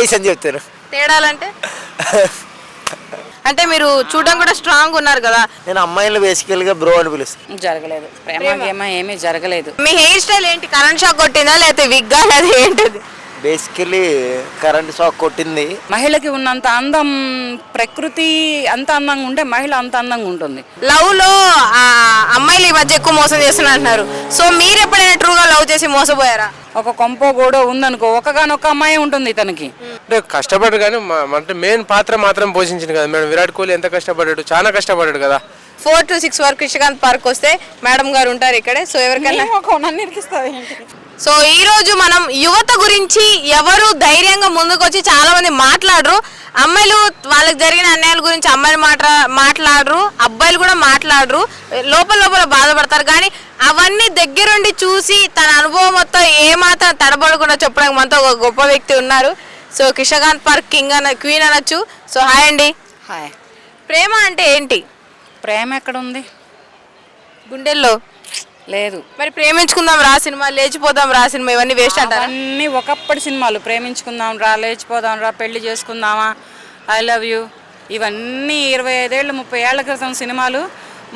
Nice అని చెప్తారు. తేడాలంటే అంటే మీరు చూడడం కూడా స్ట్రాంగ్ ఉన్నారు కదా. నేను అమ్మాయిలు బేసికల్గా బ్రో అని పిలుస్తాను. జరగలేదు, ప్రేమ గేమ ఏమీ జరగలేదు. మీ హెయిర్ స్టైల్ ఏంటి? కరెంట్ షాక్ కొట్టిందా లేకపోతే విగ్గా లేదా ఏంటిది? బేసికలీ కరెంట్ షాక్ కొట్టింది. మహిళకి ఉన్నంత అందం ప్రకృతి అంత అందంగా ఉంటే మహిళ అంత అందంగా ఉంటుంది. లవ్ లో అమ్మాయిలు ఈ మధ్య ఎక్కువ మోసం చేస్తున్నారు అంటున్నారు. సో మీరు ఎప్పుడైనా ట్రూగా లవ్ చేసి మోసపోయారా? ఒక కొంపో గోడో ఉందనుకో, ఒకగానొక్క అమ్మాయి ఉంటుంది తనకి. అంటే కష్టపడ్డాడు కానీ అంటే మెయిన్ పాత్ర మాత్రం పోషించింది కదా మేడం. విరాట్ కోహ్లీ ఎంత కష్టపడ్డాడు, చాలా కష్టపడ్డాడు కదా. 4 to 6 వరకు కృష్ణకాంత్ పార్క్ వస్తే మేడం గారు ఉంటారు ఇక్కడే. సో ఎవరికైనా సో ఈ రోజు మనం యువత గురించి ఎవరు ధైర్యంగా ముందుకొచ్చి చాలా మంది మాట్లాడరు. అమ్మాయిలు వాళ్ళకి జరిగిన అన్యాయాల గురించి అమ్మాయిలు మాట్లాడరు, అబ్బాయిలు కూడా మాట్లాడరు, లోపల బాధపడతారు. కానీ అవన్నీ దగ్గరుండి చూసి తన అనుభవం మొత్తం ఏమాత్రం తడబడకుండా చెప్పడానికి మనతో ఒక గొప్ప వ్యక్తి ఉన్నారు. సో కృష్ణకాంత్ పార్క్ క్వీన్ అనొచ్చు. సో హాయ్ అండి. హాయ్. ప్రేమ అంటే ఏంటి? ప్రేమ ఎక్కడ ఉంది? గుండెల్లో లేదు. మరి ప్రేమించుకుందాం రా సినిమా, లేచిపోదాం రా సినిమా ఇవన్నీ వేస్ట్ అంటారు. అన్నీ ఒకప్పటి సినిమాలు. ప్రేమించుకుందాం రా, లేచిపోదాం రా, పెళ్లి చేసుకుందామా, ఐ లవ్ యూ, ఇవన్నీ 25 ఏళ్ళు 30 ఏళ్ల క్రితం సినిమాలు.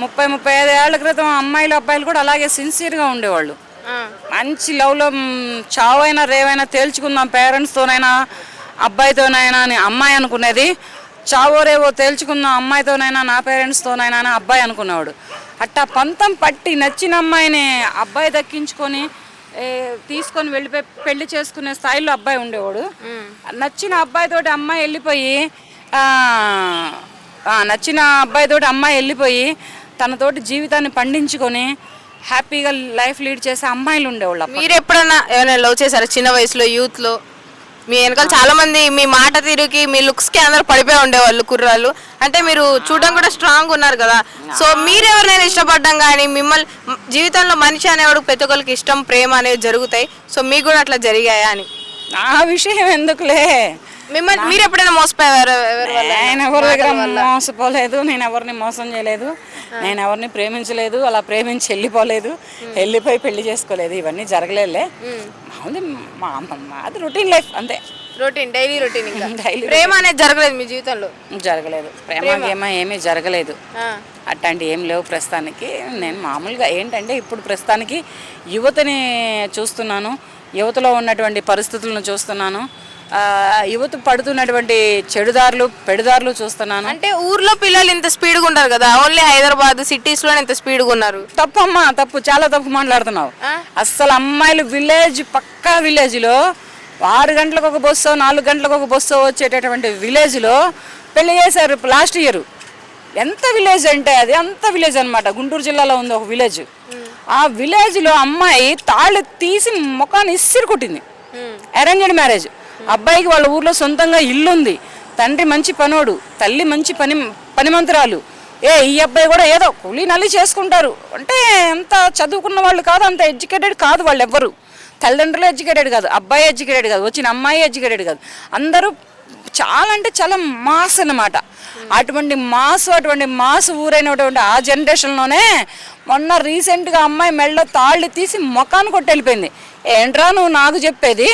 35 ఏళ్ల క్రితం అమ్మాయిలు అబ్బాయిలు కూడా అలాగే సిన్సియర్గా ఉండేవాళ్ళు. మంచి లవ్లో చావైనా రేవైనా తేల్చుకుందాం, పేరెంట్స్తోనైనా అబ్బాయితోనైనా అని అమ్మాయి అనుకునేది. చావో రేవో తేల్చుకుందాం అమ్మాయితోనైనా నా పేరెంట్స్తోనైనా అని అబ్బాయి అనుకునేవాడు. అట్టా పంతం పట్టి నచ్చిన అమ్మాయిని అబ్బాయి దక్కించుకొని తీసుకొని వెళ్ళిపోయి పెళ్లి చేసుకునే స్థాయిలో అబ్బాయి ఉండేవాడు. నచ్చిన అబ్బాయితోటి అమ్మాయి వెళ్ళిపోయి తనతోటి జీవితాన్ని పండించుకొని హ్యాపీగా లైఫ్ లీడ్ చేసే అమ్మాయిలు ఉండేవాళ్ళు. మీరు ఎప్పుడన్నా ఏమైనా లవ్ చేశారా చిన్న వయసులో, యూత్లో? మీ వెనకాల చాలా మంది మీ మాట తీరుకి మీ లుక్స్కి అందరూ పడిపోయి ఉండేవాళ్ళు కుర్రాళ్ళు. అంటే మీరు చూడడం కూడా స్ట్రాంగ్ ఉన్నారు కదా. సో మీరు ఎవరినైనా ఇష్టపడ్డం కానీ మిమ్మల్ని జీవితంలో మనిషి అనేవాడు ప్రతి ఒక్కరికి ఇష్టం ప్రేమ అనేవి జరుగుతాయి. సో మీకు కూడా అట్లా జరిగాయా అని? ఆ విషయం ఎందుకులే, మిమ్మల్ని మీరు ఎప్పుడైనా మోసపోయారు? నేను ఎవరి దగ్గర మోసపోలేదు, నేను ఎవరిని మోసం చేయలేదు, నేను ఎవరిని ప్రేమించలేదు, అలా ప్రేమించి వెళ్ళిపోయి పెళ్లి చేసుకోలేదు, ఇవన్నీ జరగలేదులే. మాది రొటీన్ లైఫ్ అంతే. Daily routine. ప్రేమ అనేది జరగలేదు మీ జీవితంలో? జరగలేదు, ప్రేమ గేమ ఏమీ జరగలేదు. అట్లాంటి ఏం లేవు ప్రస్తుతానికి. నేను మామూలుగా ఏంటంటే ఇప్పుడు ప్రస్తుతానికి యువతని చూస్తున్నాను, యువతలో ఉన్నటువంటి పరిస్థితులను చూస్తున్నాను, యువత పడుతున్నటువంటి పెడుదారులు చూస్తున్నాను. అంటే ఊర్లో పిల్లలు ఇంత స్పీడ్గా ఉంటారు కదా, ఓన్లీ హైదరాబాద్ సిటీస్లో ఇంత స్పీడ్గా ఉన్నారు. తప్పమ్మా, తప్పు, చాలా తప్పు మాట్లాడుతున్నావు. అస్సలు అమ్మాయిలు పక్కా విలేజ్లో 6 గంటలకు ఒక బస్సు 4 గంటలకు ఒక బస్సు వచ్చేటటువంటి విలేజ్లో పెళ్లి చేశారు లాస్ట్ ఇయర్. ఎంత విలేజ్ అంటే అది అంత విలేజ్ అనమాట. గుంటూరు జిల్లాలో ఉంది ఒక విలేజ్. ఆ విలేజ్లో అమ్మాయి తాళ్ళు తీసి ముఖాన్ని ఇసిరి కొట్టింది. Arranged marriage. అబ్బాయికి వాళ్ళ ఊర్లో సొంతంగా ఇల్లుంది, తండ్రి మంచి పనోడు, తల్లి మంచి పనిమంతురాలు. ఈ అబ్బాయి కూడా ఏదో కూలీ నల్లి చేసుకుంటారు. అంటే అంత చదువుకున్న వాళ్ళు కాదు, అంత ఎడ్యుకేటెడ్ కాదు వాళ్ళు ఎవ్వరు. తల్లిదండ్రులు ఎడ్యుకేటెడ్ కాదు, అబ్బాయి ఎడ్యుకేటెడ్ కాదు, వచ్చిన అమ్మాయి ఎడ్యుకేటెడ్ కాదు. అందరూ చాలా అంటే చాలా మాస్ అన్నమాట. అటువంటి మాస్ ఊరైనటువంటి ఆ జనరేషన్లోనే మొన్న రీసెంట్గా అమ్మాయి మెళ్ళలో తాళ్ళు తీసి ముఖాన్ని కొట్టి వెళ్ళిపోయింది. ఏంట్రా నువ్వు నాకు చెప్పేది?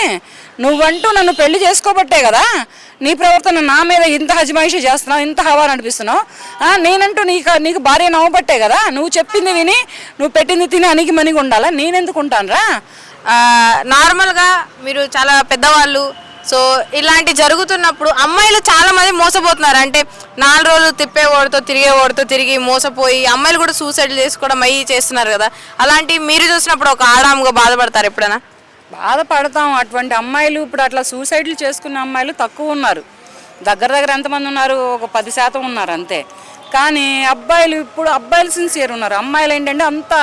నువ్వంటూ నన్ను పెళ్లి చేసుకోబట్టే కదా నీ ప్రవర్తన నా మీద ఇంత హజమాయిషి చేస్తున్నావు, ఇంత హవా నడిపిస్తున్నావు. నేనంటూ నీకు భార్య నవ్వబట్టే కదా నువ్వు చెప్పింది విని నువ్వు పెట్టింది తిని అణిగి మణిగి ఉండాలా, నేనెందుకు ఉంటానురా? నార్మల్గా మీరు చాలా పెద్దవాళ్ళు. సో ఇలాంటి జరుగుతున్నప్పుడు అమ్మాయిలు చాలా మంది మోసపోతున్నారు. అంటే 4 రోజులు తిరిగి మోసపోయి అమ్మాయిలు కూడా సూసైడ్ చేసుకోవడం చేస్తున్నారు కదా. అలాంటి మీరు చూసినప్పుడు ఒక ఆడాముగా బాధపడతారు ఎప్పుడైనా? బాధపడతాం. అటువంటి అమ్మాయిలు ఇప్పుడు అట్లా సూసైడ్లు చేసుకున్న అమ్మాయిలు తక్కువ ఉన్నారు. దగ్గర ఎంతమంది ఉన్నారు? ఒక 10% ఉన్నారు అంతే. కానీ అబ్బాయిలు సిన్సియర్ ఉన్నారు. అమ్మాయిలు ఏంటంటే అంతా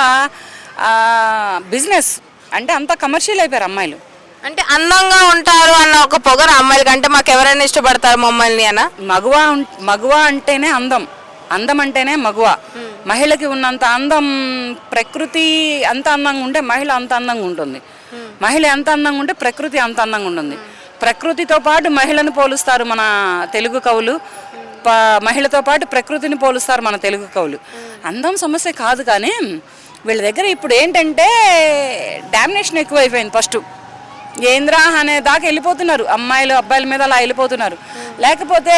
బిజినెస్, అంటే అంతా కమర్షియల్ అయిపోయారు అమ్మాయిలు. అంటే అందంగా ఉంటారు అన్న ఒక పొగరు అమ్మాయిలకి. అంటే మాకు ఎవరైనా ఇష్టపడతారు మమ్మల్ని అన్న. మగువ అంటేనే అందం అంటేనే మగువ. మహిళకి ఉన్నంత అందం ప్రకృతి అంత అందంగా ఉంటే మహిళ అంత అందంగా ఉంటుంది. మహిళ ఎంత అందంగా ఉంటే ప్రకృతి అంత అందంగా ఉంటుంది. ప్రకృతితో పాటు మహిళను పోలుస్తారు మన తెలుగు కవులు, మహిళతో పాటు ప్రకృతిని పోలుస్తారు మన తెలుగు కవులు. అందం సమస్య కాదు, కానీ వీళ్ళ దగ్గర ఇప్పుడు ఏంటంటే డామినేషన్ ఎక్కువైపోయింది. ఫస్ట్ ఏంద్రా అనే దాకా వెళ్ళిపోతున్నారు అమ్మాయిలు అబ్బాయిల మీద అలా వెళ్ళిపోతున్నారు. లేకపోతే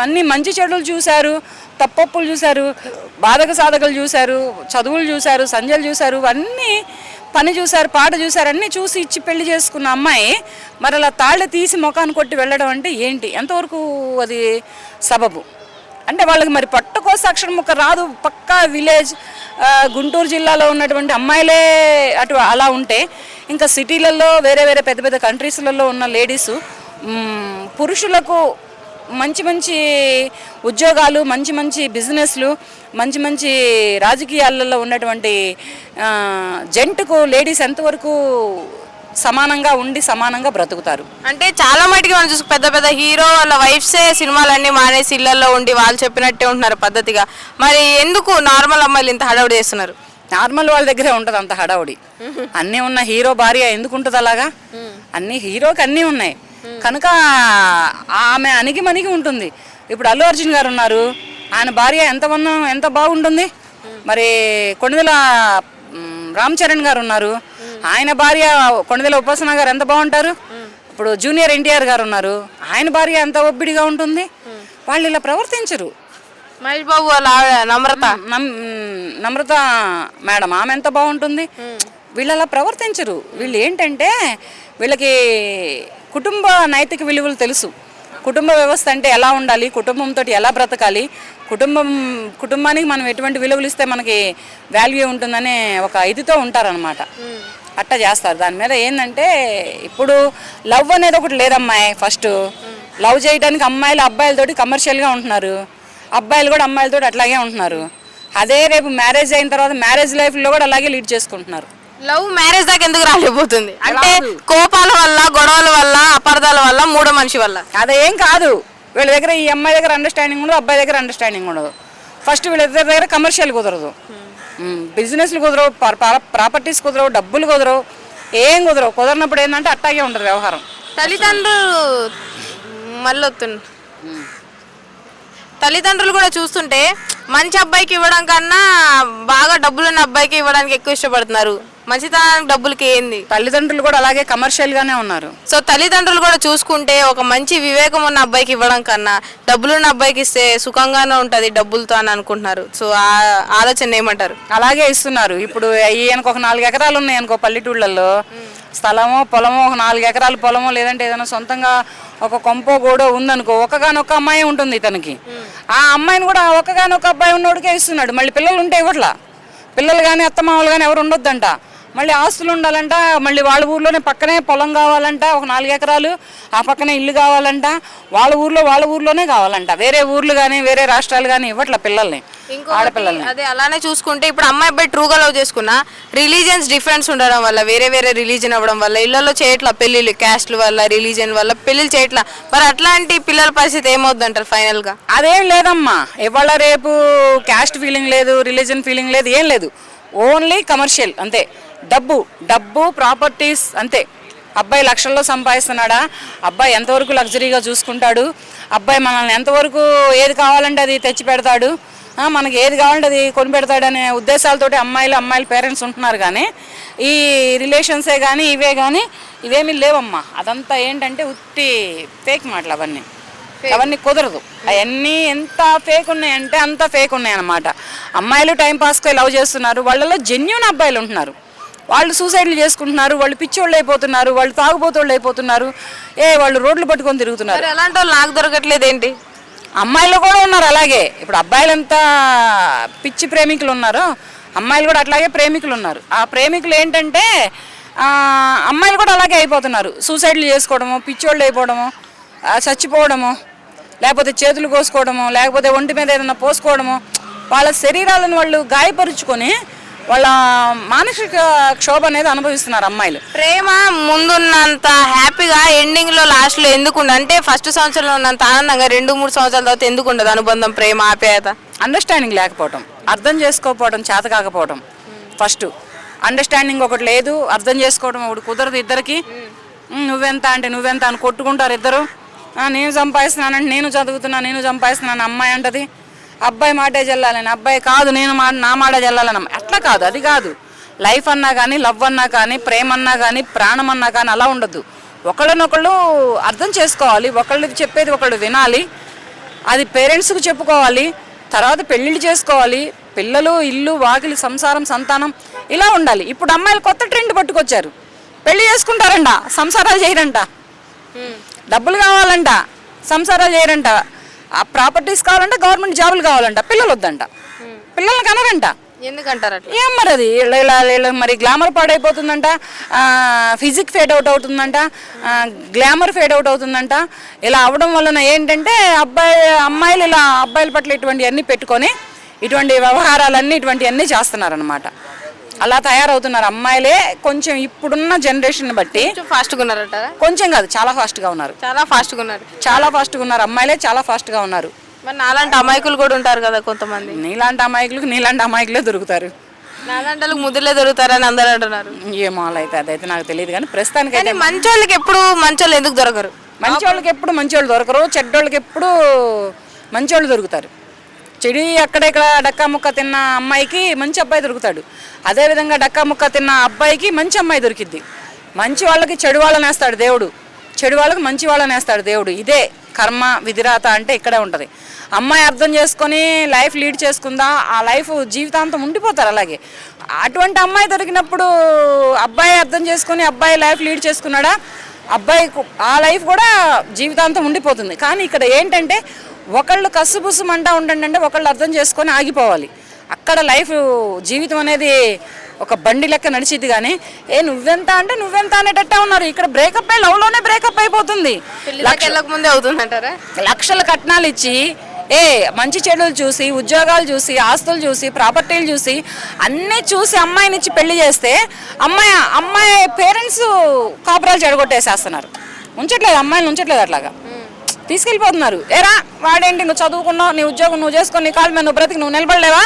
అన్ని మంచి చెడులు చూశారు, తప్పొప్పులు చూశారు, బాధక సాధకులు చూశారు, చదువులు చూశారు, సంజలు చూశారు, అన్నీ పని చూశారు, పాట చూశారు, అన్నీ చూసి ఇచ్చి పెళ్లి చేసుకున్న అమ్మాయి మరి అలా తాళ్ళు తీసి ముఖాన్ని కొట్టి వెళ్ళడం అంటే ఏంటి? ఎంతవరకు అది సబబు? అంటే వాళ్ళకి మరి పట్టుకోసి అక్షరం ముక్క రాదు. పక్కా విలేజ్ గుంటూరు జిల్లాలో ఉన్నటువంటి అమ్మాయిలే అటు అలా ఉంటే ఇంకా సిటీలలో వేరే వేరే పెద్ద పెద్ద కంట్రీస్లలో ఉన్న లేడీసు పురుషులకు మంచి మంచి ఉద్యోగాలు, మంచి మంచి బిజినెస్లు, మంచి మంచి రాజకీయాలలో ఉన్నటువంటి జంటుకు లేడీస్ ఎంతవరకు సమానంగా ఉండి సమానంగా బ్రతుకుతారు? అంటే చాలా మటుకి మనం చూసి పెద్ద పెద్ద హీరో వాళ్ళ వైఫ్సే సినిమాలన్నీ మానేసి ఇళ్లలో ఉండి వాళ్ళు చెప్పినట్టే ఉంటున్నారు పద్ధతిగా. మరి ఎందుకు నార్మల్ అమ్మాయిలు ఇంత హడావుడి చేస్తున్నారు? నార్మల్ వాళ్ళ దగ్గరే ఉంటుంది అంత హడావుడి. అన్నీ ఉన్న హీరో భార్య ఎందుకు ఉంటుంది అలాగా? అన్ని హీరోకి అన్నీ ఉన్నాయి కనుక ఆమె అణిగి మణిగి ఉంటుంది. ఇప్పుడు అల్లు అర్జున్ గారు ఉన్నారు, ఆయన భార్య ఎంత బాగుంటుంది. మరి కొణిదెల రామ్ చరణ్ గారు ఉన్నారు, ఆయన భార్య కొణిదెల ఉపాసన గారు ఎంత బాగుంటారు. ఇప్పుడు జూనియర్ ఎన్టీఆర్ గారు ఉన్నారు, ఆయన భార్య ఎంత ఒబ్బిడిగా ఉంటుంది. వాళ్ళు ఇలా ప్రవర్తించరు. మహేష్ బాబు వాళ్ళ నమ్రత మేడం ఆమె ఎంత బాగుంటుంది. వీళ్ళు అలా ప్రవర్తించరు. వీళ్ళు ఏంటంటే వీళ్ళకి కుటుంబ నైతిక విలువలు తెలుసు. కుటుంబ వ్యవస్థ అంటే ఎలా ఉండాలి, కుటుంబంతో ఎలా బ్రతకాలి, కుటుంబానికి మనం ఎటువంటి విలువలు ఇస్తే మనకి వాల్యూ ఉంటుందనే ఒక ఇదితో ఉంటారనమాట. అట్ట చేస్తారు. దాని మీద ఏంటంటే ఇప్పుడు లవ్ అనేది ఒకటి లేదమ్మాయి. ఫస్ట్ లవ్ చేయడానికి అమ్మాయిలు అబ్బాయిలతోటి కమర్షియల్గా ఉంటున్నారు, అబ్బాయిలు కూడా అమ్మాయిలతో అట్లాగే ఉంటున్నారు. అదే రేపు మ్యారేజ్ అయిన తర్వాత మ్యారేజ్ లైఫ్లో కూడా అలాగే లీడ్ చేసుకుంటున్నారు. లవ్ మ్యారేజ్ దాకా ఎందుకు రాలేకపోతుంది? అంటే కోపాల వల్ల, గొడవల వల్ల, అపార్థాల వల్ల, మూడో మనిషి వల్ల. అదేం కాదు. వీళ్ళ దగ్గర ఈ అమ్మాయి దగ్గర అండర్స్టాండింగ్ ఉండదు, అబ్బాయి దగ్గర అండర్స్టాండింగ్ ఉండదు. ఫస్ట్ వీళ్ళిద్దరి దగ్గర కమర్షియల్ కుదరదు, బిజినెస్లు కుదరవు, ప్రాపర్టీస్ కుదరవు, డబ్బులు కుదరవు, ఏం కుదరవు. కుదరినప్పుడు ఏంటంటే అట్టాగే ఉంటుంది వ్యవహారం. తల్లిదండ్రులు కూడా చూస్తుంటే మంచి అబ్బాయికి ఇవ్వడం కన్నా బాగా డబ్బులున్న అబ్బాయికి ఇవ్వడానికి ఎక్కువ ఇష్టపడుతున్నారు. మంచితనానికి డబ్బులకి ఏంది? తల్లిదండ్రులు కూడా అలాగే కమర్షియల్ గానే ఉన్నారు. సో తల్లిదండ్రులు కూడా చూసుకుంటే ఒక మంచి వివేకం ఉన్న అబ్బాయికి ఇవ్వడం కన్నా డబ్బులున్న అబ్బాయికి ఇస్తే సుఖంగానే ఉంటది డబ్బులతో అని అనుకుంటున్నారు. సో ఆ ఆలోచన ఏమంటారు? అలాగే ఇస్తున్నారు. ఇప్పుడు ఈయనకు ఒక 4 ఎకరాలు ఉన్నాయి అనుకో పల్లెటూళ్ళల్లో, స్థలమో పొలమో, ఒక 4 ఎకరాల పొలమో లేదంటే ఏదైనా సొంతంగా ఒక కొంపో గోడో ఉందనుకో, ఒకగానొక్క అమ్మాయి ఉంటుంది ఇతనికి. ఆ అమ్మాయిని కూడా ఒకగానొక్క అబ్బాయి ఉన్నోడికే ఇస్తున్నాడు. మళ్ళీ పిల్లలు ఉంటే ఇవ్వట్లా. పిల్లలు కానీ అత్తమామలు కానీ ఎవరు ఉండొద్దంట. మళ్ళీ ఆస్తులు ఉండాలంట, మళ్ళీ వాళ్ళ ఊర్లోనే పక్కనే పొలం కావాలంట, ఒక 4 ఎకరాలు, ఆ పక్కనే ఇల్లు కావాలంట, వాళ్ళ ఊర్లోనే కావాలంట. వేరే ఊర్లు కానీ వేరే రాష్ట్రాలు కానీ ఇవ్వట్ల పిల్లల్ని, ఆడపిల్లల్ని. అదే అలానే చూసుకుంటే ఇప్పుడు అమ్మాయి అబ్బాయి ట్రూగా లవ్ చేసుకున్నా రిలీజియన్స్ డిఫరెన్స్ ఉండడం వల్ల, వేరే వేరే రిలీజన్ అవ్వడం వల్ల ఇళ్లలో చేయట్లా పెళ్లిళ్ళు, క్యాస్ట్ల వల్ల, రిలీజన్ వల్ల పెళ్లిళ్ళు చేయట్లా. మరి అట్లాంటి పిల్లల పరిస్థితి ఏమవుద్ది అంటారు ఫైనల్ గా? అదేం లేదమ్మా, ఇవాళ రేపు క్యాస్ట్ ఫీలింగ్ లేదు, రిలీజన్ ఫీలింగ్ లేదు, ఏం లేదు. ఓన్లీ కమర్షియల్ అంతే. డబ్బు ప్రాపర్టీస్ అంతే. అబ్బాయి లక్షల్లో సంపాదిస్తున్నాడా, అబ్బాయి ఎంతవరకు లగ్జరీగా చూసుకుంటాడు, అబ్బాయి మనల్ని ఎంతవరకు ఏది కావాలంటే అది తెచ్చి పెడతాడు, మనకి ఏది కావాలంటే అది కొని పెడతాడనే ఉద్దేశాలతోటి అమ్మాయిల పేరెంట్స్ ఉంటున్నారు. కానీ ఈ రిలేషన్సే కానీ ఇవేమీ లేవమ్మా. అదంతా ఏంటంటే ఉత్తి ఫేక్ మాటలు. అవన్నీ కుదరదు. అవన్నీ ఎంత ఫేక్ ఉన్నాయంటే అంత ఫేక్ ఉన్నాయన్నమాట. అమ్మాయిలు టైంపాస్కి లవ్ చేస్తున్నారు, వాళ్ళలో జెన్యూన్ అబ్బాయిలు ఉంటున్నారు, వాళ్ళు సూసైడ్లు చేసుకుంటున్నారు, వాళ్ళు పిచ్చోళ్ళు అయిపోతున్నారు, వాళ్ళు తాగుబోతోళ్ళు అయిపోతున్నారు, వాళ్ళు రోడ్లు పట్టుకొని తిరుగుతున్నారు. అలాంటి వాళ్ళు నాకు దొరకట్లేదు ఏంటి? అమ్మాయిలు కూడా ఉన్నారు అలాగే. ఇప్పుడు అబ్బాయిలు ఎంత పిచ్చి ప్రేమికులు ఉన్నారో అమ్మాయిలు కూడా అట్లాగే ప్రేమికులు ఉన్నారు. ఆ ప్రేమికులు ఏంటంటే అమ్మాయిలు కూడా అలాగే అయిపోతున్నారు, సూసైడ్లు చేసుకోవడము, పిచ్చోళ్ళు అయిపోవడము, చచ్చిపోవడము, లేకపోతే చేతులు కోసుకోవడము, లేకపోతే ఒంటి మీద ఏదైనా పోసుకోవడము, వాళ్ళ శరీరాలను వాళ్ళు గాయపరుచుకొని వాళ్ళ మానసిక క్షోభ అనేది అనుభవిస్తున్నారు అమ్మాయిలు. ప్రేమ ముందున్నంత హ్యాపీగా ఎండింగ్ లో లాస్ట్ లో ఎందుకు అంటే ఫస్ట్ సంవత్సరంలో ఉన్నంత ఆనందంగా 2-3 సంవత్సరాల తర్వాత ఎందుకు ఉండదు అనుబంధం, ప్రేమ, ఆప్యాయత? అండర్స్టాండింగ్ లేకపోవడం, అర్థం చేసుకోకపోవడం, చేత కాకపోవడం. ఫస్ట్ అండర్స్టాండింగ్ ఒకటి లేదు, అర్థం చేసుకోవడం ఒకటి కుదరదు. ఇద్దరికి నువ్వెంత అంటే నువ్వెంత అని కొట్టుకుంటారు ఇద్దరు. నేను సంపాదిస్తున్నానంటే నేను చదువుతున్నా, నేను సంపాదిస్తున్నాను అమ్మాయి అంటది. అబ్బాయి మాటే చెల్లాలని, అబ్బాయి కాదు నా మాట చెల్లాలని. అట్లా కాదు, అది కాదు. లైఫ్ అన్నా కానీ, లవ్ అన్నా కానీ, ప్రేమ అన్నా కానీ, ప్రాణం అన్నా కానీ అలా ఉండదు. ఒకళ్ళనొకళ్ళు అర్థం చేసుకోవాలి, ఒకళ్ళు చెప్పేది ఒకళ్ళు వినాలి, అది పేరెంట్స్కి చెప్పుకోవాలి, తర్వాత పెళ్ళిళ్ళు చేసుకోవాలి, పిల్లలు, ఇల్లు, వాకిలి, సంసారం, సంతానం ఇలా ఉండాలి. ఇప్పుడు అమ్మాయిలు కొత్త ట్రెండ్ పట్టుకొచ్చారు, పెళ్లి చేసుకుంటారంట, సంసారాలు చేయరంట, డబ్బులు కావాలంట, సంసారాలు చేయరంట, ఆ ప్రాపర్టీస్ కావాలంట, గవర్నమెంట్ జాబులు కావాలంట, పిల్లలు వద్దంట, పిల్లల్ని కనరంట. ఎందుకంటారు అట్లా? ఏం మరి అది ఇలా మరి గ్లామర్ పాడైపోతుందంట, ఫిజిక్ ఫేడ్ అవుట్ అవుతుందంట, గ్లామర్ ఫేడ్ అవుట్ అవుతుందంట. ఇలా అవడం వలన ఏంటంటే అమ్మాయిలు ఇలా అబ్బాయిల పట్ల ఇటువంటివన్నీ పెట్టుకొని ఇటువంటి వ్యవహారాలన్నీ ఇటువంటివన్నీ చేస్తున్నారనమాట. అలా తయారవుతున్నారు అమ్మాయిలే. కొంచెం ఇప్పుడున్న జనరేషన్ బట్టి ఫాస్ట్గా ఉన్నారంటారా? కొంచెం కాదు, చాలా ఫాస్ట్గా ఉన్నారు, చాలా ఫాస్ట్గా ఉన్నారు, చాలా ఫాస్ట్గా ఉన్నారు అమ్మాయిలే, చాలా ఫాస్ట్గా ఉన్నారు. మరి నాలాంటి అమాయకులు కూడా ఉంటారు కదా కొంతమంది. నీలాంటి అమాయకులే దొరుకుతారు, నాలాంటి ముద్దులే దొరుకుతారని అందరూ అంటున్నారు. ఏమో అలా అయితే అదైతే నాకు తెలియదు, కానీ ప్రస్తుతానికి మంచోళ్ళకి ఎప్పుడు మంచోళ్ళు ఎందుకు దొరకరు? మంచోళ్ళకి ఎప్పుడు మంచోళ్ళు దొరకరు, చెడ్డోళ్ళకి ఎప్పుడు మంచోళ్ళు దొరుకుతారు. చెడి అక్కడెక్కడ డక్కా ముక్క తిన్న అమ్మాయికి మంచి అబ్బాయి దొరుకుతాడు, అదేవిధంగా డక్కా ముక్క తిన్న అబ్బాయికి మంచి అమ్మాయి దొరికిద్ది. మంచి వాళ్ళకి చెడు వాళ్ళని వేస్తాడు దేవుడు, చెడు వాళ్ళకి మంచి వాళ్ళని వేస్తాడు దేవుడు. ఇదే కర్మ విధిరాత అంటే ఇక్కడే ఉంటుంది. అమ్మాయి అర్థం చేసుకొని లైఫ్ లీడ్ చేసుకుందా, ఆ లైఫ్ జీవితాంతం ఉండిపోతారు అలాగే. అటువంటి అమ్మాయి దొరికినప్పుడు అబ్బాయి అర్థం చేసుకొని అబ్బాయి లైఫ్ లీడ్ చేసుకున్నాడా, అబ్బాయి ఆ లైఫ్ కూడా జీవితాంతం ఉండిపోతుంది. కానీ ఇక్కడ ఏంటంటే ఒకళ్ళు కసుబుసుమంటా ఉండండి, ఒకళ్ళు అర్థం చేసుకొని ఆగిపోవాలి. అక్కడ లైఫ్ జీవితం అనేది ఒక బండి లెక్క నడిచిద్ది. కానీ నువ్వెంత అంటే నువ్వెంత అనేటట్టే ఉన్నారు. ఇక్కడ బ్రేకప్ అయ్యి లవ్లోనే బ్రేకప్ అయిపోతుంది. ముందే అవుతుందంటారా? లక్షల కట్నాలు ఇచ్చి మంచి చెడులు చూసి, ఉద్యోగాలు చూసి, ఆస్తులు చూసి, ప్రాపర్టీలు చూసి, అన్నీ చూసి అమ్మాయినిచ్చి పెళ్లి చేస్తే అమ్మాయి పేరెంట్స్ కాపురాలు చెడగొట్టేసేస్తున్నారు, ఉంచట్లేదు, అమ్మాయిని ఉంచట్లేదు, అట్లాగా తీసుకెళ్ళిపోతున్నారు. ఏరా వాడేంటి, నువ్వు చదువుకున్నావు, నీ ఉద్యోగం నువ్వు చేసుకొని, నీ కాళ్ళ మీద నువ్వు బ్రతికి నువ్వు నిలబడలేవా,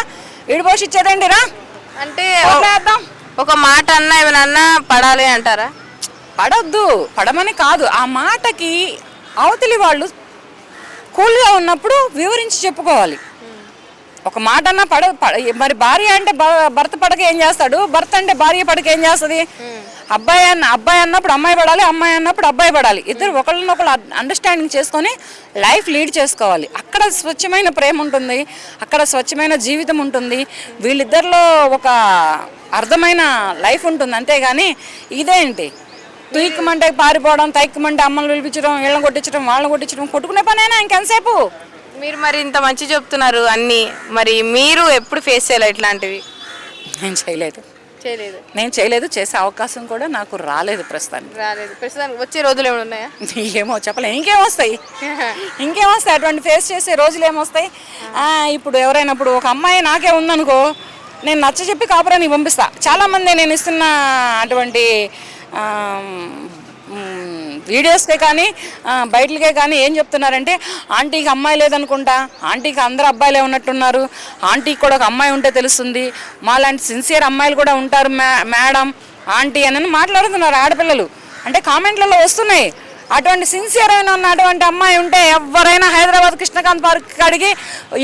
వీడి పోషించేదేంటి రా అంటే ఒక మాట అన్నా ఏమైనా పడాలి అంటారా? పడొద్దు, పడమని కాదు, ఆ మాటకి అవతలి వాళ్ళు కూల్గా ఉన్నప్పుడు వివరించి చెప్పుకోవాలి. ఒక మాట అన్నా మరి భార్య అంటే భర్త పడక ఏం చేస్తాడు, భర్త అంటే భార్య పడక ఏం చేస్తుంది. అబ్బాయి అన్నప్పుడు అమ్మాయి పడాలి, అమ్మాయి అన్నప్పుడు అబ్బాయి పడాలి. ఇద్దరు ఒకళ్ళనొకళ్ళు అండర్స్టాండింగ్ చేసుకొని లైఫ్ లీడ్ చేసుకోవాలి. అక్కడ స్వచ్ఛమైన ప్రేమ ఉంటుంది, అక్కడ స్వచ్ఛమైన జీవితం ఉంటుంది, వీళ్ళిద్దరిలో ఒక అర్థమైన లైఫ్ ఉంటుంది. అంతేగాని ఇదేంటి తుయ్యమంటే పారిపోవడం, తైక్కమంటే అమ్మలు పిలిపించడం, వీళ్ళని కొట్టించడం, వాళ్ళని కొట్టించడం, కొట్టుకునే పనైనా ఇంకెంతసేపు. మీరు మరి ఇంత మంచి చెప్తున్నారు అన్నీ, మరి మీరు ఎప్పుడు ఫేస్ చేయాలి ఇట్లాంటివి? నేను చేయలేదు, చేసే అవకాశం కూడా నాకు రాలేదు. ప్రస్తుతానికి వచ్చే రోజులు ఏమైనా ఉన్నాయా? ఏమో చెప్పలేదు. ఇంకేమొస్తాయి అటువంటి ఫేస్ చేసే రోజులు ఏమొస్తాయి. ఇప్పుడు ఎవరైనా ఇప్పుడు ఒక అమ్మాయి నాకే ఉందనుకో, నేను నచ్చ చెప్పి కాపురానికి పంపిస్తా. చాలామంది నేను ఇస్తున్న అటువంటి వీడియోస్కే కానీ బయటకే కానీ ఏం చెప్తున్నారంటే, ఆంటీకి అమ్మాయి లేదనుకుంటా, ఆంటీకి అందరు అబ్బాయిలే ఉన్నట్టున్నారు, ఆంటీకి కూడా ఒక అమ్మాయి ఉంటే తెలుస్తుంది, మాలాంటి సిన్సియర్ అమ్మాయిలు కూడా ఉంటారు మేడం ఆంటీ అని మాట్లాడుతున్నారు ఆడపిల్లలు. అంటే కామెంట్లలో వస్తున్నాయి. అటువంటి సిన్సియర్ అయిన ఉన్నటువంటి అమ్మాయి ఉంటే ఎవరైనా హైదరాబాద్ కృష్ణకాంత్ పార్క్ కాడికి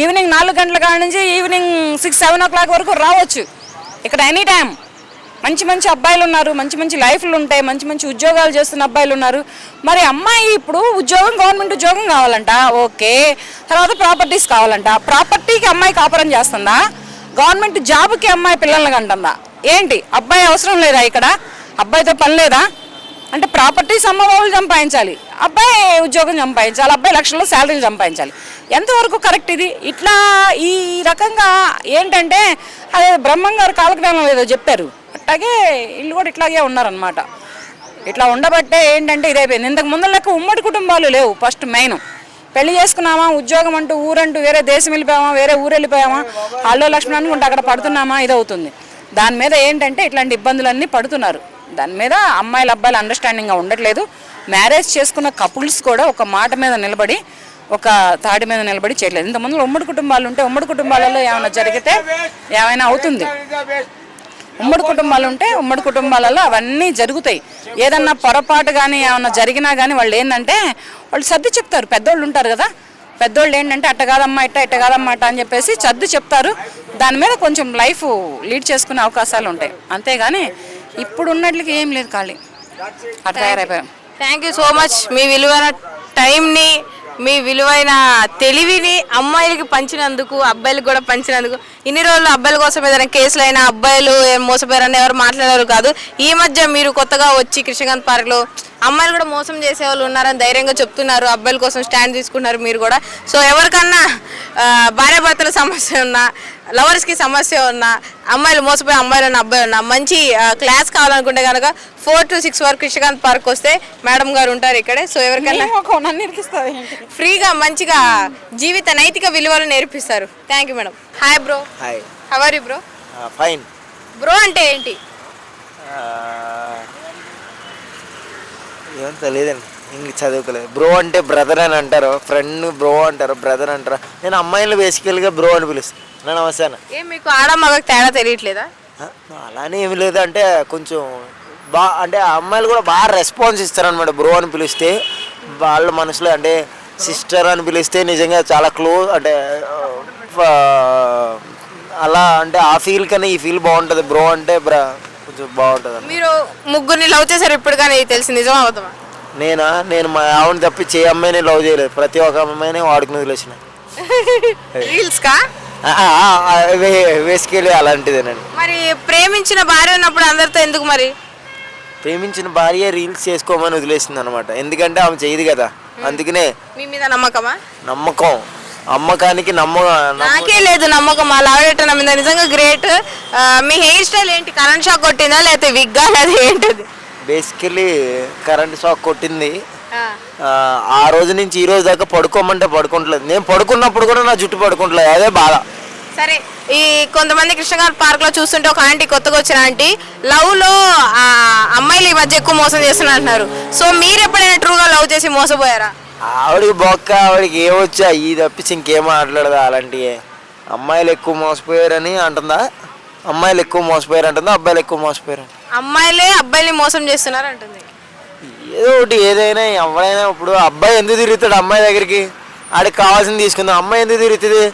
ఈవినింగ్ 4 గంటల కాడి నుంచి ఈవినింగ్ 6-7 o'clock వరకు రావచ్చు. ఇక్కడ ఎనీ టైం మంచి మంచి అబ్బాయిలు ఉన్నారు, మంచి మంచి లైఫ్లు ఉంటాయి, మంచి మంచి ఉద్యోగాలు చేస్తున్న అబ్బాయిలు ఉన్నారు. మరి అమ్మాయి ఇప్పుడు ఉద్యోగం, గవర్నమెంట్ ఉద్యోగం కావాలంట, ఓకే, తర్వాత ప్రాపర్టీస్ కావాలంట. ప్రాపర్టీకి అమ్మాయి కాపురం చేస్తుందా, గవర్నమెంట్ జాబ్కి అమ్మాయి పిల్లల్ని కంటుందా? ఏంటి అబ్బాయి అవసరం లేదా? ఇక్కడ అబ్బాయితో పని లేదా? అంటే ప్రాపర్టీస్ అమ్మ వాళ్ళు సంపాదించాలి, అబ్బాయి ఉద్యోగం సంపాదించాలి, అబ్బాయి లక్షల్లో శాలరీలు సంపాదించాలి. ఎంతవరకు కరెక్ట్ ఇది? ఇట్లా ఈ రకంగా ఏంటంటే అదే బ్రహ్మం గారు కాలజ్ఞానం ఏదో చెప్పారు, అట్లాగే వీళ్ళు కూడా ఇట్లాగే ఉన్నారనమాట. ఇట్లా ఉండబట్టే ఏంటంటే ఇదైపోయింది. ఇంతకు ముందు లెక్క ఉమ్మడి కుటుంబాలు లేవు. ఫస్ట్ మెయిన్ పెళ్లి చేసుకున్నామా, ఉద్యోగం అంటూ ఊరంటూ వేరే దేశం వెళ్ళిపోయామా, వేరే ఊరు వెళ్ళిపోయామా, ఆల్లో లక్ష్మణ్ అనుకుంటే అక్కడ పడుతున్నామా, ఇదవుతుంది. దాని మీద ఏంటంటే ఇట్లాంటి ఇబ్బందులన్నీ పడుతున్నారు. దాని మీద అమ్మాయిలు అబ్బాయిలు అండర్స్టాండింగ్గా ఉండట్లేదు. మ్యారేజ్ చేసుకున్న కపుల్స్ కూడా ఒక మాట మీద నిలబడి, ఒక తాడి మీద నిలబడి చేయట్లేదు. ఇంతకుముందు ఉమ్మడి కుటుంబాలు ఉంటే ఉమ్మడి కుటుంబాలలో ఏమైనా జరిగితే ఏమైనా అవుతుంది. ఉమ్మడి కుటుంబాలు ఉంటే ఉమ్మడి కుటుంబాలలో అవన్నీ జరుగుతాయి. ఏదన్నా పొరపాటు కానీ ఏమన్నా జరిగినా కానీ వాళ్ళు ఏంటంటే వాళ్ళు సర్ది చెప్తారు. పెద్దోళ్ళు ఉంటారు కదా, పెద్దోళ్ళు ఏంటంటే అట్ట కాదమ్మా ఇట్ట కాదమ్మా అట్ట అని చెప్పేసి చద్దు చెప్తారు. దాని మీద కొంచెం లైఫ్ లీడ్ చేసుకునే అవకాశాలు ఉంటాయి, అంతేగాని ఇప్పుడు ఉన్నట్లకి ఏం లేదు, ఖాళీ అట్లా తయారైపోయాం. Thank you so much. మీ విలువైన టైంని, మీ విలువైన తెలివిని అమ్మాయిలకి పంచినందుకు, అబ్బాయిలకు కూడా పంచినందుకు. ఇన్ని రోజులు అబ్బాయిల కోసం ఏదైనా కేసులు అయినా అబ్బాయిలు మోసపోయారని ఎవరు మాట్లాడారు కాదు. ఈ మధ్య మీరు కొత్తగా వచ్చి కృష్ణకాంత్ పార్క్లో అమ్మాయిలు కూడా మోసం చేసే వాళ్ళు ఉన్నారని ధైర్యంగా చెప్తున్నారు, అబ్బాయిల కోసం స్టాండ్ తీసుకున్నారు మీరు కూడా. సో ఎవరికన్నా భార్యాభర్తల సమస్య ఉన్నా, లవర్స్కి సమస్య ఉన్నా, అమ్మాయిలు మోసపోయే అమ్మాయిలు ఉన్న అబ్బాయి ఉన్నా, మంచి క్లాస్ కావాలనుకుంటే కనుక 4 to 6 వరకు కృష్ణకాంత్ పార్క్ వస్తే మేడం గారు ఉంటారు ఇక్కడే. సో ఎవరికన్నా ఫ్రీగా మంచిగా జీవిత నైతిక విలువలు నేర్పిస్తారు. Thank you madam. Hi bro. Hi. How are you bro? Fine. Bro అంటే ఏంటి? ఏం తెలియదండి, ఇంక చదువుకోలేదు. బ్రో అంటే బ్రదర్ అని అంటారు, ఫ్రెండ్ బ్రో అంటారు, బ్రదర్ అంటారు. నేను అమ్మాయిలు బేసికల్గా బ్రో అని పిలుస్తాను. నేను అవసాన ఏం మీకు ఆడ మగకు తేడా తెలియట్లేదా? అలానే ఏమి లేదు, అంటే కొంచెం అంటే అమ్మాయిలు కూడా బాగా రెస్పాన్స్ ఇస్తారనమాట. బ్రో అని పిలిస్తే వాళ్ళ మనసులో, అంటే సిస్టర్ అని పిలిస్తే నిజంగా చాలా క్లోజ్, అంటే అలా, అంటే ఆ ఫీల్ కన్నా ఈ ఫీల్ బాగుంటుంది. బ్రో అంటే కొంచెం బాగుంటుంది. మీరు ముగ్గురిని లవ్ చేశారు ఇప్పుడు, కానీ తెలిసి నిజమా అవుతామా? నేను మా ఆవిడని తప్పించి ఏ అమ్మాయిని లవ్ చేయలేదు, ప్రతి ఒక్క అమ్మాయిని వాడుకుని వదిలేసిన. రీల్స్ కా? వేసుకెళ్ళి అలాంటిదేనండి. మరి ప్రేమించిన భార్య ఉన్నప్పుడు అందరితో ఎందుకు మరి? ప్రేమించిన భార్య రీల్స్ చేసుకోమని వదిలేసింది అనమాట, ఎందుకంటే ఆమె చేయదు కదా, అందుకనే. మీ మీద నమ్మకమా? నమ్మకం, అమ్మకానికి నాకే లేదు నమ్మకం. అలా ఆడేట నా మీద నిజంగా గ్రేట్. మీ హెయిర్ స్టైల్ ఏంటి? కరెంట్ షాక్ కొట్టిందా లేకపోతే విగ్గా, లేదా ఏంటది? బేసికలీ కరెంట్ షాక్ కొట్టింది. ఆ రోజు నుంచి ఈ రోజు దాకా పడుకోమంటే పడుకోవట్లేదు. నేను పడుకున్నప్పుడు కూడా నా జుట్టు పడుకోవట్లేదు, అదే బాధ. సరే, ఈ కొంతమంది కృష్ణకాంత్ పార్క్ లో చూస్తుంటే ఒక ఆంటీ, కొత్తగా వచ్చిన ఆంటీ, లవ్ లో అమ్మాయిలు ఈ మధ్య ఎక్కువ మోసం చేస్తున్నారు అంటున్నారు. సో మీరు ఎప్పుడైనా ట్రూగా లవ్ చేసి మోసపోయారా? ఆవిడకి బొక్క, ఆవిడకి ఏమొచ్చా ఈ తప్పించి ఇంకేం మాట్లాడదా. అలాంటివి అమ్మాయిలు ఎక్కువ మోసపోయారని అంటుందా, అమ్మాయిలు ఎక్కువ మోసపోయారు అంటుందా, అబ్బాయిలు ఎక్కువ మోసపోయారు? అమ్మాయిలే అబ్బాయిల్ని మోసం చేస్తున్నారు అంటుంది. ఏదో ఒకటి, ఏదైనా ఎవరైనా. ఇప్పుడు అబ్బాయి ఎందుకు తిరుగుతాడు అమ్మాయి దగ్గరికి? ఆడికి కావాల్సింది తీసుకుందాం. అమ్మాయి ఎందుకు తిరుగుతుంది?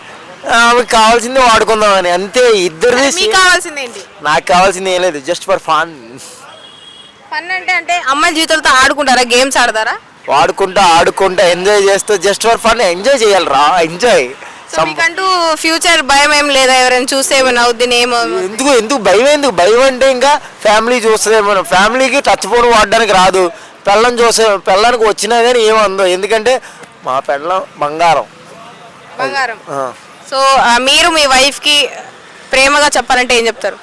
ఆమెకి కావాల్సింది వాడుకుందామని, అంతే. ఇద్దరిది. మీకు కావాల్సింది ఏంటి? నాకు కావాల్సింది ఏం లేదు, జస్ట్ ఫర్ ఫన్. ఫన్ అంటే అమ్మాయి జీవితాలతో ఆడుకుంటారా? గేమ్స్ ఆడతారా? ఆడుకుంటా ఎంజాయ్ చేస్తూ, జస్ట్ ఫర్ ఫన్ ఎంజాయ్ చేయాలరా, ఎంజాయ్. మీకంటూ ఫ్యూచర్ భయం ఏం లేదా? ఎవరైనా చూస్తే ఏమైనా అవుద్ది? ఎందుకు భయం? భయం అంటే ఇంకా ఫ్యామిలీ చూస్తుందేమో. ఫ్యామిలీకి టచ్ ఫోన్ వాడడానికి రాదు, పెళ్ళానికి వచ్చినా కానీ ఏమందో, ఎందుకంటే మా పెళ్ళం బంగారం. సో మీరు మీ వైఫ్ కి ప్రేమగా చెప్పాలంటే ఏం చెప్తారు?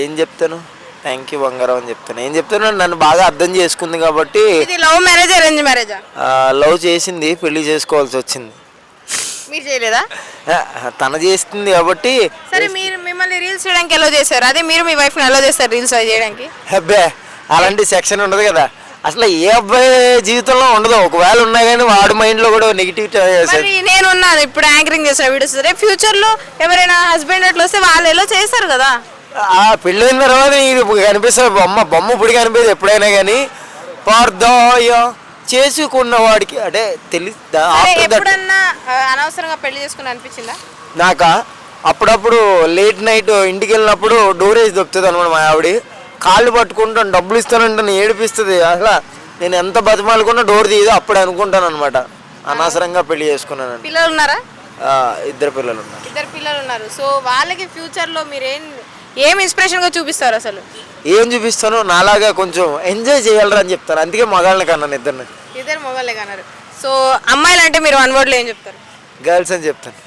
ఏం చెప్తాను? థ్యాంక్ యూ బంగారం అని చెప్తాను. ఏం చెప్తాను? నన్ను బాగా అర్థం చేసుకుంది కాబట్టి. ఇది లవ్ మ్యారేజ్, అరేంజ్ మ్యారేజా? లవ్ చేసింది, పెళ్లి చేసుకోవాల్సి వచ్చింది. మీరు చేయలేదా? తన చేస్తుంది కాబట్టి. సరే, మీరు మిమ్మల్ని రీల్స్ చేయడానికి ఎలా చేశారు? అదే మీరు మీ వైఫ్ ని ఎలా చేస్తారు రీల్స్ చేయడానికి? అబ్బే, అలాంటి సెక్షన్ ఉండదు కదా అసలు, ఏ అబ్బాయి జీవితంలో ఉండదు. ఒకవేళ ఉన్నా కానీ వాడి మైండ్ లో కూడా నెగిటివిటీ. నేనున్నాను ఇప్పుడు యాంకరింగ్ చేసిన వీడియోస్. ఫ్యూచర్ లో ఎవరైనా హస్బెండ్ అట్లా వస్తే వాళ్ళు ఎలా చేస్తారు కదా. పెళ్ళైన తర్వాత కనిపిస్తుంది బొమ్మ ఇప్పుడు కనిపిస్తుంది ఎప్పుడైనా కానీ. పార్దోయ చేసుకున్న వాడికి అంటే ఎప్పుడన్నా అనవసరంగా పెళ్లి చేసుకుని అనిపించిందా? నాకా అప్పుడప్పుడు లేట్ నైట్ ఇంటికి వెళ్ళినప్పుడు డోర్ వేసి దొక్కుతుంది అనమాట. మా ఆవిడ కాళ్ళు పట్టుకుంటాను, డబ్బులు ఇస్తానంటే ఏడిపిస్తుంది. అసలు నేను ఎంత బతిమాలుకున్నా డోర్ తీయదు, అప్పుడు అనుకుంటాను అనమాట అనవసరంగా పెళ్లి చేసుకున్నాను. పిల్లలు ఉన్నారా? ఇద్దరు పిల్లలు ఉన్నారు. ఇద్దరు పిల్లలు ఉన్నారు. సో వాళ్ళకి ఫ్యూచర్ లో మీరు ఏం ఇన్స్పిరేషన్ గా చూపిస్తారు? అసలు ఏం చూపిస్తాను? నాలాగా కొంచెం ఎంజాయ్ చేయాలరా అని చెప్తాను, అందుకే మగాళ్ళని కన్నాను. ఇద్దరు మగాళ్ళే కన్నారు. సో అమ్మాయిలు అంటే మీరు 1 word లో ఏం చెప్తారు? గర్ల్స్ అని చెప్తాను.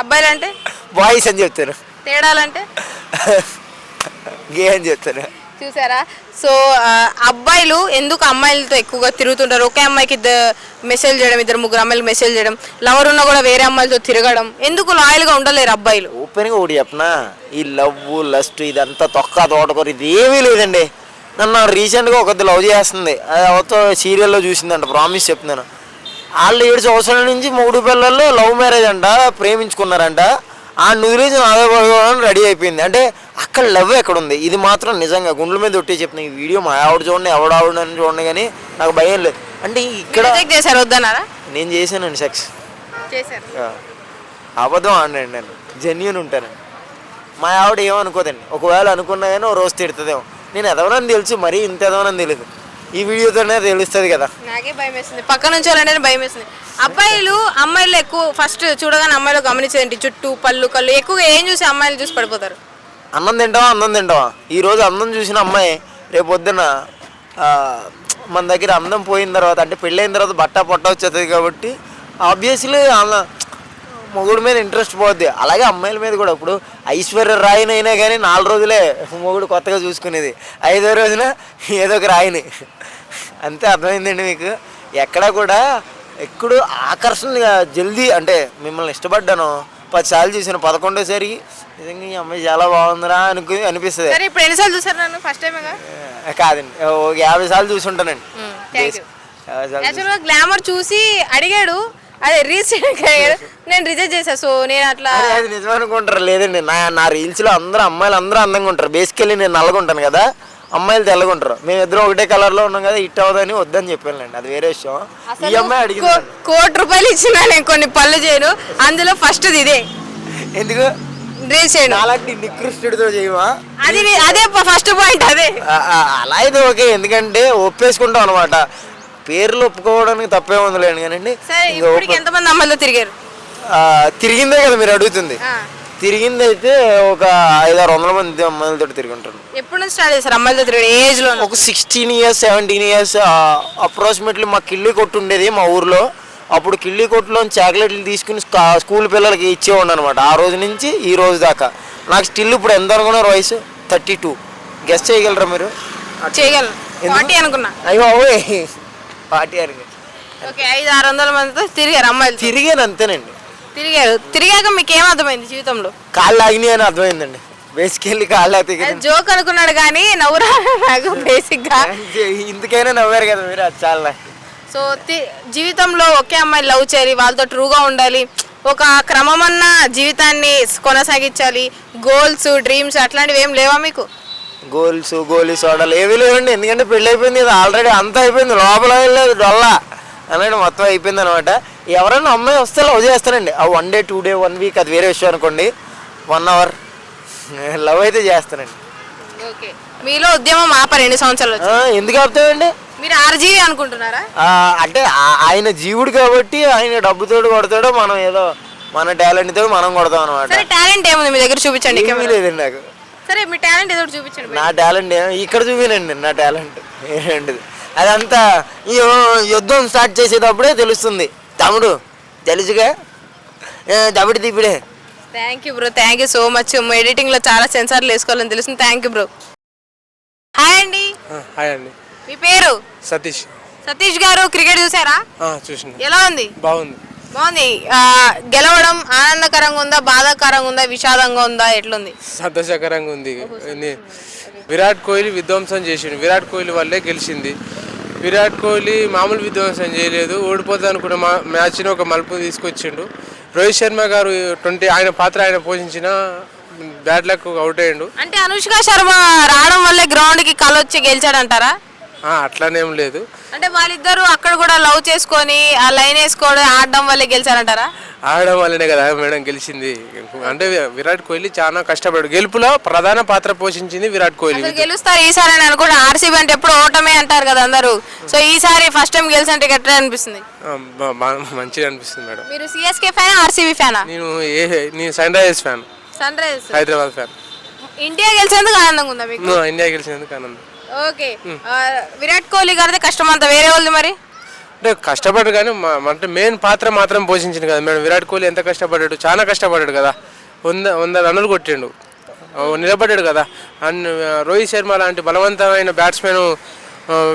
అబ్బాయిలు అంటే? బాయ్స్ అని చెప్తాను. తేడాలంటే? గే అని చెప్తాను. చూసారా? సో అబ్బాయిలు ఎందుకు అమ్మాయిలతో ఎక్కువగా తిరుగుతుంటారు? ఒకే అమ్మాయికి మెసేజ్ చేయడం, 2-3 అమ్మాయిలకు మెసేజ్ చేయడం, లవర్ ఉన్నా కూడా వేరే అమ్మాయిలతో తిరగడం, ఎందుకు లాయల్గా ఉండలేరు అబ్బాయిలు? ఓపెన్గా ఒకటి చెప్పనా, ఈ లవ్ లస్ట్ ఇదంతా తొక్క తోటకూర ఇది ఏమీ లేదండి. నన్ను రీసెంట్గా ఒకటి లవ్ చేస్తుంది, అది అవతో సీరియల్లో చూసిందంట, ప్రామిస్ చెప్తున్నాను. వాళ్ళు 7 సంవత్సరాల నుంచి 3 పిల్లల్లో లవ్ మ్యారేజ్ అంట, ప్రేమించుకున్నారంట. ఆ నుదిలేసి నాదోని రెడీ అయిపోయింది. అంటే అక్కడ లవ్ ఎక్కడ ఉంది? ఇది మాత్రం నిజంగా గుండెల మీద ఒట్టి చెప్తున్నాను. ఈ వీడియో మా ఆవిడ చూడండి, ఎవడావిడని చూడండి, కానీ నాకు భయం లేదు. అంటే ఇక్కడ రిజెక్ట్ చేశారు వద్దన్నారా? నేను చేశానండి సెక్స్. చేశారు. అబద్ధం ఆడండి, నేను జెన్యున్ ఉంటానండి. మా ఆవిడ ఏమనుకోదండి, ఒకవేళ అనుకున్నా కానీ ఓ రోజు తిడుతుందేమో. నేను ఎదవనని తెలుసు, మరీ ఇంత ఎదవనని తెలియదు. ఈ వీడియోతోనే తెలుస్తుంది కదా. నాకే భయం వేస్తుంది, పక్క నుంచి వాళ్ళంటే భయం వేస్తుంది. అబ్బాయిలు అమ్మాయిలు ఎక్కువ ఫస్ట్ చూడగానే అమ్మాయిలు గమనించేదండి చుట్టూ పళ్ళు కళ్ళు, ఎక్కువగా ఏం చూసి అమ్మాయిలు చూసి పడిపోతారు? అన్నం తింటావా. ఈరోజు అన్నం చూసిన అమ్మాయి రేపు పొద్దున్న మన దగ్గర అందం పోయిన తర్వాత, అంటే పెళ్ళైన తర్వాత బట్ట పొట్ట వచ్చేస్తుంది కాబట్టి ఆబ్వియస్లీ అలా మొగుడు మీద ఇంట్రెస్ట్ పోద్ది. అలాగే అమ్మాయిల మీద కూడా. ఇప్పుడు ఐశ్వర్య రాయినైనా కానీ 4 రోజులే మొగుడు కొత్తగా చూసుకునేది, 5వ రోజున ఏదో ఒక రాయిని. అంతే, అర్థమైందండి మీకు? ఎక్కడా కూడా ఎప్పుడు ఆకర్షణగా జల్దీ, అంటే మిమ్మల్ని ఇష్టపడ్డాను 10 సార్లు చూసాను, 11వసారికి నిజంగా ఈ అమ్మాయి చాలా బాగుందిరా అనిపిస్తుంది. సరే, ఇప్పుడు ఎన్నిసార్లు చూసారు నన్ను? ఫస్ట్ టైం కాదండి, 50 సార్లు చూసుంటానండి. యాక్చువల్గా గ్లామర్ చూసి అడిగాడు, అదే రీల్స్ అడిగాడు, నేను రిజెక్ట్ చేశాను. సో నేను అట్లా అది నిజం అనుకుంటారు. లేదండి, నా రీల్స్లో అమ్మాయిలు అందరూ అందంగా ఉంటారు. బేసికల్లీ నేను నల్లగా ఉంటాను కదా, అమ్మాయిలు తెల్లగా ఉంటారు. మేము ఇద్దరం ఒకటే కలర్లో ఉన్నాం కదా, ఇట్ అవ్వదని వద్దని చెప్పానులేండి, అది వేరే విషయం. ఈ అమ్మాయి అడిగింది, ₹1,00,00,000 ఇచ్చినా నేను కొన్ని పనులు చేయను, అందులో ఫస్ట్ ఇదే. ఎందుకు రీల్స్ చేయను అలాంటి నికృష్టుడితో చేయవా? అదే ఫస్ట్ పాయింట్. అదే అలా అయితే ఓకే, ఎందుకంటే ఒప్పేసుకుంటాం అనమాట. పేర్లు ఒప్పుకోవడానికి తప్పే ఉందిలేండి కానండి. సరే, ఇప్పటికి ఎంతమంది అమ్మాయిలు తిరిగారు? తిరిగిందే కదా మీరు అడుగుతుంది. తిరిగింది అయితే ఒక 500-600 మంది అమ్మాయిలతో తిరిగి ఉంటారు. ఎప్పుడు నుంచి స్టార్ట్ చేశారు అమ్మాయిలతో తిరిగి? ఏజ్ లో ఒక 16 years 17 years అప్రాక్సిమేట్లీ. మా కిళ్ళి కొట్టు ఉండేది మా ఊర్లో. అప్పుడు కిళ్ళి కొట్టులో చాక్లెట్లు తీసుకుని స్కూల్ పిల్లలకి ఇచ్చేవాడు అనమాట. ఆ రోజు నుంచి ఈ రోజు దాకా నాకు స్టిల్ ఇప్పుడు ఎంత అనుకున్నారు వయసు? 32. గెస్ట్ చేయగలరా మీరు? చేయగలను. 40 అనుకున్నా. అయ్యో 40 అని. ఓకే, 500-600 మందితో తిరిగారు అమ్మాయిలు? తిరిగాను, అంతేనండి. తిరిగాక మీకు ఏం అర్థమైంది జీవితంలో? కాళ్ళు ఆగినాయి అని అర్థమైందండి. బేసికల్లీ కాళ్ళు ఆగితే జోక్ అనుకున్నాడు కానీ నవ్వురా నాకు బేసిక్ గా. ఇందుకైనా నవ్వారు కదా మీరు, అది చాలా. సో జీవితంలో ఒకే అమ్మాయి లవ్ చేయాలి, వాళ్ళతో ట్రూగా ఉండాలి, ఒక క్రమమన్న జీవితాన్ని కొనసాగించాలి, గోల్స్ డ్రీమ్స్ అట్లాంటివి ఏం లేవా మీకు? గోలీ సోడాలు ఏమీ లేవండి, ఎందుకంటే పెళ్ళి అయిపోయింది కదా ఆల్రెడీ, అంతా అయిపోయింది. లోపల లేదు డొల్లా అన్నట్టు మొత్తం అయిపోయింది అనమాట. ఎవరైనా అమ్మాయి వస్తే లవ్ చేస్తానండి. ఆ 1 day 2 day 1 week అది వేరే విషయం అనుకోండి. 1 hour లవ్ అయితే చేస్తానండి. ఓకే, మీలో ఉద్యమం ఆపరు ఎన్ని సంవత్సరాలు? ఎందుకు ఆపుతామండి? మీరు ఆర్జీవి అనుకుంటున్నారా? అంటే ఆయన జీవుడు కాబట్టి ఆయన డబ్బుతోడు కొడతాడో, మనం ఏదో మన టాలెంట్ తో మనం కొడతాం అనమాట. సరే, టాలెంట్ ఏముంది మీ దగ్గర? చూపించండి. ఏమీ లేదండి నాకు. సరే, మీ టాలెంట్ ఏదో చూపించండి. నా టాలెంట్ ఇక్కడ చూపినండి, నా టాలెంట్ ఏంటిది అదంతా ఈ యుద్ధం స్టార్ట్ చేసేటప్పుడే తెలుస్తుంది. తమ్ముడు తెలుసుగా, దబిడి దిబ్బిడే. Thank you bro, thank you so much. Editing లో చాలా సెన్సార్లు వేసుకోవాలని తెలుస్తుంది. Thank you bro. హాయ్ అండి. హాయ్ అండి. మీ పేరు? సతీష్. సతీష్ గారు క్రికెట్ చూసారా? చూసిన. ఎలా ఉంది? బాగుంది. గెలవడం ఆనందకరంగా ఉందా, బాధాకరంగా ఉందా, విషాదంగా ఉందా, ఎట్లుంది? సంతోషకరంగా ఉంది. విరాట్ కోహ్లీ విధ్వంసం చేసిండు, విరాట్ కోహ్లీ వల్లే గెలిచింది. విరాట్ కోహ్లీ మామూలు విధ్వంసం చేయలేదు, ఓడిపోతుంది అనుకున్న మ్యాచ్ని ఒక మలుపు తీసుకొచ్చిండు. రోహిత్ శర్మ గారు ఆయన పాత్ర ఆయన పోషించిన బ్యాడ్ లక్ అవుట్ అయ్యిండు. అంటే అనుష్క శర్మ రావడం వల్లే గ్రౌండ్ కి కలొచ్చి గెలిచాడంటారా? అట్లానేం లేదు, అంటే వాళ్ళిద్దరు అక్కడ కూడా లవ్ చేసుకొని ఆ లైన్ వేసుకోవడం ఆడడం వల్లే గెలిచారంటారా? ఆడడం వల్లనే కదా మేడం గెలిచింది. అంటే విరాట్ కోహ్లీ చాలా కష్టపడు, గెలుపులో ప్రధాన పాత్ర పోషించింది విరాట్ కోహ్లీ. గెలుస్తారు ఈసారి అని అనుకుంటా. ఆర్సీబీ అంటే ఎప్పుడు ఓటమే అంటారు కదా అందరూ. సో ఈసారి ఫస్ట్ టైం గెలిచంటే ఎట్లా అనిపిస్తుంది? మంచిగా అనిపిస్తుంది మేడం. మీరు సిఎస్కే ఫ్యాన్, ఆర్సీబీ ఫ్యానా? నేను Sunrisers fan, Sunrisers Hyderabad fan. India గెలిచేందుకు ఆనందంగా ఉందా మీకు? ఇండియా గెలిచినందుకు ఆనందం. ఓకే, విరాట్ కోహ్లీ గారిదే కష్టం అంతా, వేరే వాళ్ళు మరి? అంటే కష్టపడ్డాడు కానీ అంటే మెయిన్ పాత్ర మాత్రం పోషించింది కదా మేడం. విరాట్ కోహ్లీ ఎంత కష్టపడ్డాడు, చాలా కష్టపడ్డాడు కదా. 100 రన్నులు కొట్టిండు, నిలబడ్డాడు కదా. అండ్ రోహిత్ శర్మ లాంటి బలవంతమైన బ్యాట్స్మెన్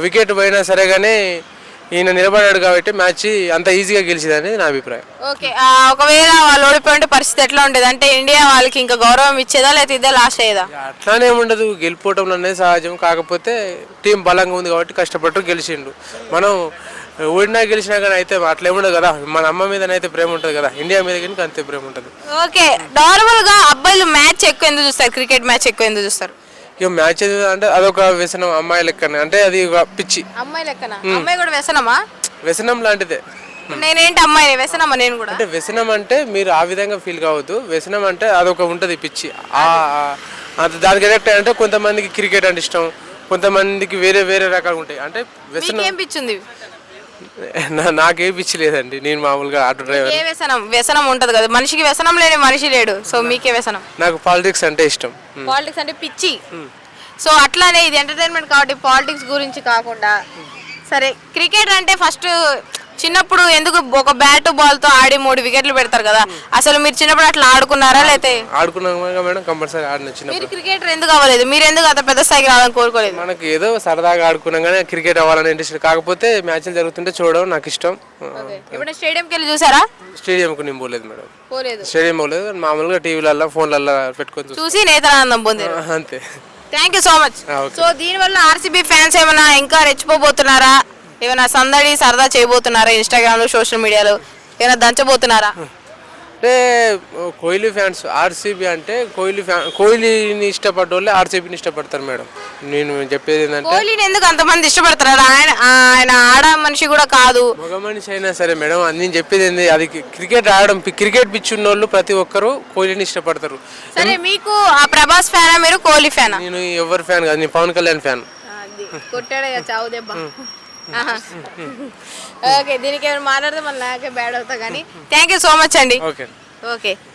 వికెట్ పోయినా సరే కానీ ఈయన నిలబడ్డాడు కాబట్టి మ్యాచ్ అంత ఈజీగా గెలిచిందని నా అభిప్రాయం. ఓకే, ఒకవేళ వాళ్ళు ఓడిపోయింటే పరిస్థితి ఎట్లా ఉండేది? అంటే ఇండియా వాళ్ళకి ఇంకా గౌరవం ఇచ్చేదా లేకపోతే ఇదే లాస్ట్ అయ్యేదా? అట్లానే ఉండదు, గెలిపోవటం అనేది సహజం. కాకపోతే టీం బలంగా ఉంది కాబట్టి కష్టపడ్డు గెలిచిండు. మనం ఓడినా గెలిచినా కానీ అయితే అట్లా ఏముండదు కదా. మన అమ్మ మీదనైతే ప్రేమ ఉంటుంది కదా, ఇండియా మీద కానీ అంతే ప్రేమ ఉంటుంది. ఓకే, నార్మల్ గా అబ్బాయిలు మ్యాచ్ ఎక్కువ ఎందుకు చూస్తారు, క్రికెట్ మ్యాచ్ ఎక్కువ ఎందుకు చూస్తారు? ఇక మ్యాచ్ అంటే అదొక వ్యసనం అమ్మాయి లెక్కనే, అంటే అది ఒక పిచ్చి. అమ్మాయి లెక్కన? అమ్మాయి కూడా వ్యసనమా? వ్యసనం లాంటిదే. నేనేంటి అమ్మాయి వ్యసనమ్మా నేను కూడా. అంటే వ్యసనం అంటే మీరు ఆ విధంగా ఫీల్ కావద్దు. వ్యసనం అంటే అదొక ఉంటుంది పిచ్చి. దానికి ఎడక్ట్ అంటే కొంతమందికి క్రికెట్ అంటే ఇష్టం, కొంతమందికి వేరే వేరే రకాలు ఉంటాయి. అంటే వ్యసనం మీకేం పిచ్చింది? నాకే పిచ్చి లేదండి. నేను మామూలుగా ఆటో డ్రైవర్. ఏ వ్యసనం? వ్యసనం ఉంటది కదా, మనిషికి వ్యసనం లేని మనిషి లేడు. సో మీకే వ్యసనం? నాకు పాలిటిక్స్ అంటే ఇష్టం. పాలిటిక్స్ అంటే పిచ్చి. సో అట్లానే ఇది ఎంటర్టైన్మెంట్ కాబట్టి పాలిటిక్స్ గురించి కాకుండా, సరే క్రికెట్ అంటే ఫస్ట్ చిన్నప్పుడు ఎందుకు ఒక బ్యాట్ బాల్ తో ఆడి 3 వికెట్లు పెడతారు కదా, అసలు మీరు చిన్నప్పుడు అట్లా ఆడుకున్నారా? లేతే ఆడుకున్నాం మేడం, కంపల్సరీ ఆడిన. మీరు చిన్నప్పుడు క్రికెటర్ ఎందుకు అవ్వలేదు? మీరు ఎందుకు అంత పెద్ద స్థాయికి రావాలని కోరుకోలేదు? మనకి ఏదో సరదాగా ఆడుకున్నాం కానీ క్రికెట్ అవ్వాలని ఇంట్రెస్ట్. కాకపోతే మ్యాచ్లు జరుగుతుంటే చూడడం నాకు ఇష్టం. ఇప్పుడు స్టేడియంకి వెళ్ళి చూసారా? స్టేడియంకు నేను పోలేదు మేడం. పోలేదు. స్టేడియం పోలేదు, మామూలుగా టీవీలలో ఫోన్లలో పెట్టుకొని చూసి నేత్రానందం పొందారు. అంతే. Thank you so much. Okay. So దీనివల్ల ఆర్సీబీ ఫ్యాన్స్ ఏమైనా ఇంకా రెచ్చిపోబోతున్నారా? ఏమైనా సందడి సరదా చేయబోతున్నారా? ఇన్స్టాగ్రామ్ లో సోషల్ మీడియాలో ఏమైనా దంచబోతున్నారా? అంటే కోహ్లీ ఫ్యాన్స్ ఆర్సీబీ అంటే కోహ్లీని ఇష్టపడ్డ వాళ్ళే ఆర్సీబీని ఇష్టపడతారు మేడం. నేను చెప్పేది ఏంటంటే కోహ్లీని ఎందుకు అంతమంది ఇష్టపడతారు? ఆయన ఆడ మనిషి కూడా కాదు, మగ మనిషి అయినా సరే మేడం. నేను చెప్పేది ఏంది, అది క్రికెట్ ఆడడం క్రికెట్ పిచ్చి ఉన్న వాళ్ళు ప్రతి ఒక్కరు కోహ్లీని ఇష్టపడతారు. సరే మీకు ఆ ప్రభాస్ ఫ్యానా, మీరు కోహ్లీ ఫ్యానా? నేను ఎవరి ఫ్యాన్ కాదు, నేను పవన్ కళ్యాణ్ ఫ్యాన్. కొట్టాడే చావు దెబ్బ. ఓకే, దీనికి ఏమైనా మాట్లాడితే మళ్ళీ నాకే బ్యాడ్ అవుతా కానీ థ్యాంక్ యూ సో మచ్ అండి. ఓకే. ఓకే.